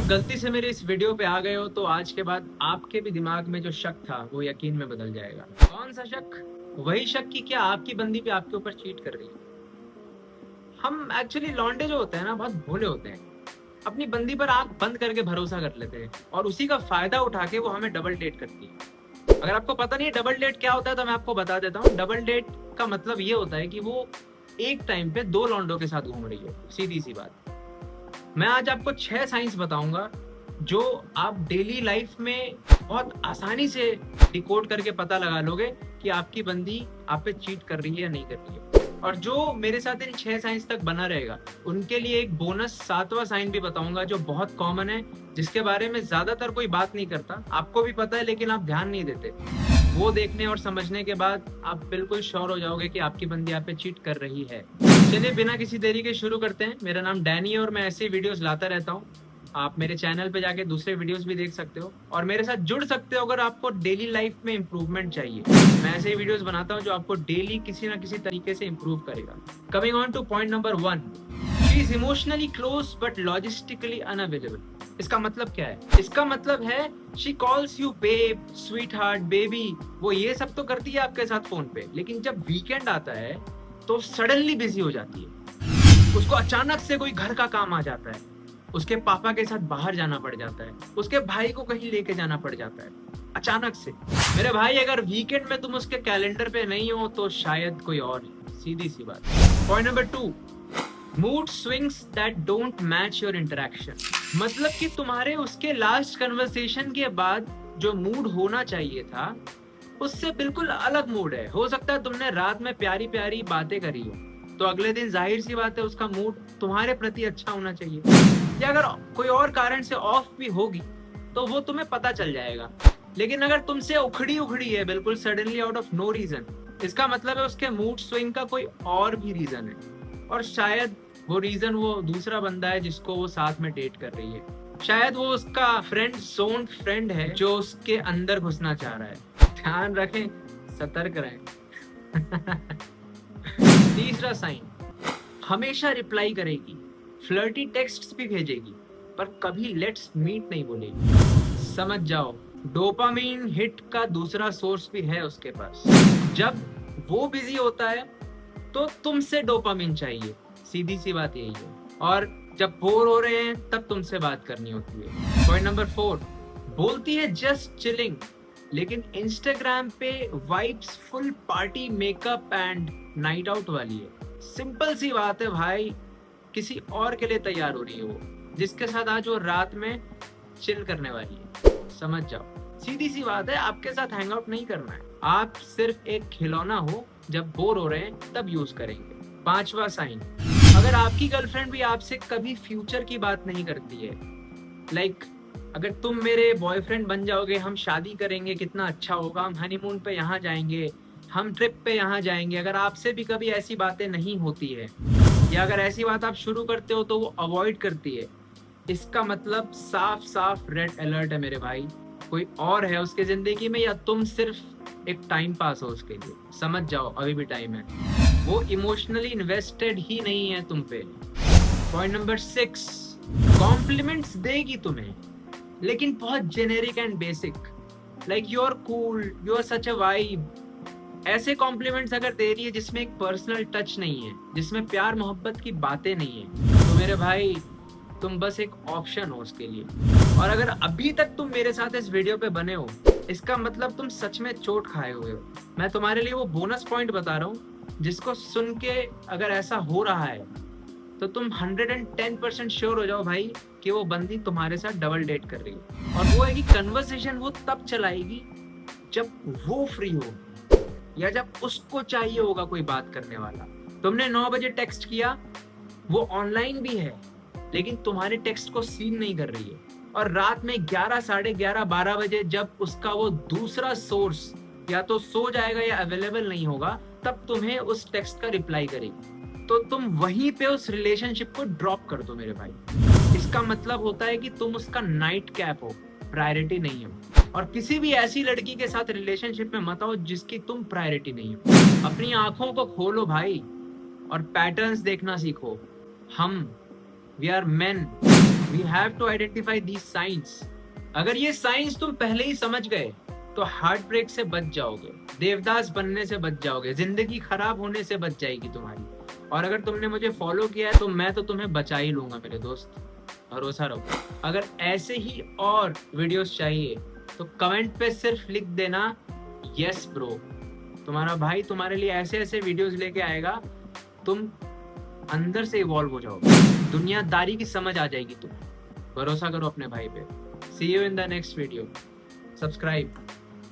गलती से मेरे इस वीडियो पे आ गए हो तो आज के बाद आपके भी दिमाग में जो शक था वो यकीन में बदल जाएगा। कौन सा शक? वही शक कि क्या आपकी बंदी भी आपके ऊपर चीट कर रही है। हम एक्चुअली लौंडे जो होते हैं ना, बहुत भोले होते हैं। अपनी बंदी पर आंख बंद करके भरोसा कर लेते हैं और उसी का फायदा उठा के वो हमें डबल डेट करती है। अगर आपको पता नहीं है डबल डेट क्या होता है तो मैं आपको बता देता हूँ। डबल डेट का मतलब ये होता है कि वो एक टाइम पे दो लौंडों के साथ घूम रही है। सीधी सी बात। मैं आज आपको 6 साइंस बताऊंगा जो आप डेली लाइफ में बहुत आसानी से डिकोड करके पता लगा लोगे कि आपकी बंदी आप पे चीट कर रही है या नहीं कर रही है। और जो मेरे साथ इन 6 साइंस तक बना रहेगा उनके लिए एक बोनस 7वां साइन भी बताऊंगा जो बहुत कॉमन है, जिसके बारे में ज्यादातर कोई बात नहीं करता। आपको भी पता है लेकिन आप ध्यान नहीं देते। वो देखने और समझने के बाद आप बिल्कुल श्योर हो जाओगे कि आपकी बंदी आप पे चीट कर रही है। चलिए बिना किसी देरी के शुरू करते हैं। मेरा नाम डैनी है और मैं ऐसे वीडियोस लाता रहता हूँ। आप मेरे चैनल पे जाके दूसरे वीडियोस भी देख सकते हो और मेरे साथ जुड़ सकते हो अगर आपको डेली लाइफ में इंप्रूवमेंट चाहिए। मैं ऐसे ही वीडियोस बनाता हूँ जो आपको डेली किसी ना किसी तरीके से इंप्रूव करेगा। Coming on to point number 1, she is emotionally close but logistically unavailable. इसका मतलब क्या है? इसका मतलब है she calls you babe, sweetheart, baby. वो ये सब तो करती है आपके साथ फोन पे, लेकिन जब वीकेंड आता है तो सडनली बिजी हो जाती है। उसको अचानक से कोई घर का काम आ जाता है, उसके पापा के साथ बाहर जाना पड़ जाता है, उसके भाई को कहीं लेके जाना पड़ जाता है अचानक से। मेरे भाई, अगर वीकेंड में तुम उसके कैलेंडर पे नहीं हो तो शायद कोई और है। सीधी सी बात। Point number 2, mood swings that don't match your interaction. मतलब कि तुम्हारे उसके लास्ट कन्वर्सेशन के बाद जो मूड होना चाहिए था उससे बिल्कुल अलग मूड है। हो सकता है तुमने रात में प्यारी प्यारी बातें करी हो तो अगले दिन जाहिर सी बात है उसका मूड तुम्हारे प्रति अच्छा होना चाहिए, या अगर कोई और कारण से ऑफ भी होगी तो वो तुम्हें पता चल जाएगा। लेकिन अगर तुमसे उखड़ी उखड़ी है बिल्कुल suddenly out of no reason, इसका मतलब है उसके मूड स्विंग का कोई और भी रीजन है। और शायद वो रीजन वो दूसरा बंदा है जिसको वो साथ में डेट कर रही है। शायद वो उसका फ्रेंड जोन फ्रेंड है जो उसके अंदर घुसना चाह रहा है। ध्यान रखें, सतर्क रहें। तीसरा साइन, हमेशा रिप्लाई करेगी, फ्लर्टी टेक्स्ट्स भी भेजेगी, पर कभी लेट्स मीट नहीं बोलेगी। समझ जाओ, डोपामीन हिट का दूसरा सोर्स भी है उसके पास। जब वो बिजी होता है तो तुमसे डोपामीन चाहिए। सीधी सी बात यही है। और जब बोर हो रहे हैं तब तुमसे बात करनी होती है। पॉइंट नंबर 4, बोलती है जस्ट चिलिंग, लेकिन इंस्टाग्राम पे vibes full party, makeup and night out वाली है। सिंपल सी बात है भाई, किसी और के लिए तैयार हो रही है वो, जिसके साथ आज वो रात में चिल करने वाली है। समझ जाओ, सीधी सी बात है, आपके साथ हैंग आउट नहीं करना है। आप सिर्फ एक खिलौना हो, जब बोर हो रहे हैं तब यूज करेंगे। 5वां साइन, अगर आपकी गर्लफ्रेंड भी आपसे कभी फ्यूचर की बात नहीं करती है, लाइक अगर तुम मेरे बॉयफ्रेंड बन जाओगे, हम शादी करेंगे, कितना अच्छा होगा, हम हनीमून पे यहाँ जाएंगे, हम ट्रिप पे यहाँ जाएंगे, अगर आपसे भी कभी ऐसी बातें नहीं होती है, या अगर ऐसी बात आप शुरू करते हो तो वो अवॉइड करती है, इसका मतलब साफ साफ रेड अलर्ट है मेरे भाई। कोई और है उसके जिंदगी में या तुम सिर्फ एक टाइम पास हो उसके लिए। समझ जाओ, अभी भी टाइम है। वो इमोशनली इन्वेस्टेड ही नहीं है तुम पे। पॉइंट नंबर 6, कॉम्प्लीमेंट्स देगी तुम्हें लेकिन बहुत generic and basic, like you are cool, you are such a vibe. ऐसे कॉम्प्लीमेंट्स अगर दे रही है जिसमें एक पर्सनल टच नहीं है, जिसमें प्यार मोहब्बत की बातें नहीं है, तो मेरे भाई तुम बस एक ऑप्शन हो उसके लिए। और अगर अभी तक तुम मेरे साथ इस वीडियो पे बने हो, इसका मतलब तुम सच में चोट खाए हुए हो। मैं तुम्हारे लिए वो बोनस पॉइंट बता रहा हूँ जिसको सुन के अगर ऐसा हो रहा है तो तुम 110% श्योर हो जाओ भाई कि वो बंदी तुम्हारे साथ डबल डेट कर रही है। और वो है कि कन्वर्सेशन वो तब चलाएगी जब वो फ्री हो या जब उसको चाहिए होगा कोई बात करने वाला। तुमने 9 बजे टेक्स्ट किया, वो ऑनलाइन भी है लेकिन तुम्हारे टेक्स्ट को सीन नहीं कर रही है। और रात में 11, साढ़े 11, 12 बजे जब उसका वो दूसरा सोर्स या तो सो जाएगा या अवेलेबल नहीं होगा, तब तुम्हें उस टेक्स्ट का रिप्लाई करेगी। तो तुम वहीं पे उस रिलेशनशिप को ड्रॉप कर दो मेरे भाई। इसका मतलब होता है कि तुम उसका नाइट कैप हो, प्रायोरिटी नहीं हो। और किसी भी ऐसी लड़की के साथ रिलेशनशिप में मत आओ जिसकी तुम प्रायोरिटी नहीं हो। अपनी आंखों को खोलो भाई और पैटर्न्स देखना सीखो। हम we are men, we have to identify these signs. अगर ये साइंस तुम पहले ही समझ गए तो हार्ट ब्रेक से बच जाओगे, देवदास बनने से बच जाओगे, जिंदगी खराब होने से बच जाएगी तुम्हारी। और अगर तुमने मुझे फॉलो किया है तो मैं तो तुम्हें बचा ही लूंगा मेरे दोस्त, भरोसा रखो। अगर ऐसे ही और वीडियोस चाहिए तो कमेंट पे सिर्फ लिख देना यस ब्रो। तुम्हारा भाई तुम्हारे लिए ऐसे ऐसे वीडियोस लेके आएगा, तुम अंदर से इवॉल्व हो जाओगे, दुनियादारी की समझ आ जाएगी तुम्हें। भरोसा करो अपने भाई पे। See you in the next video. Subscribe.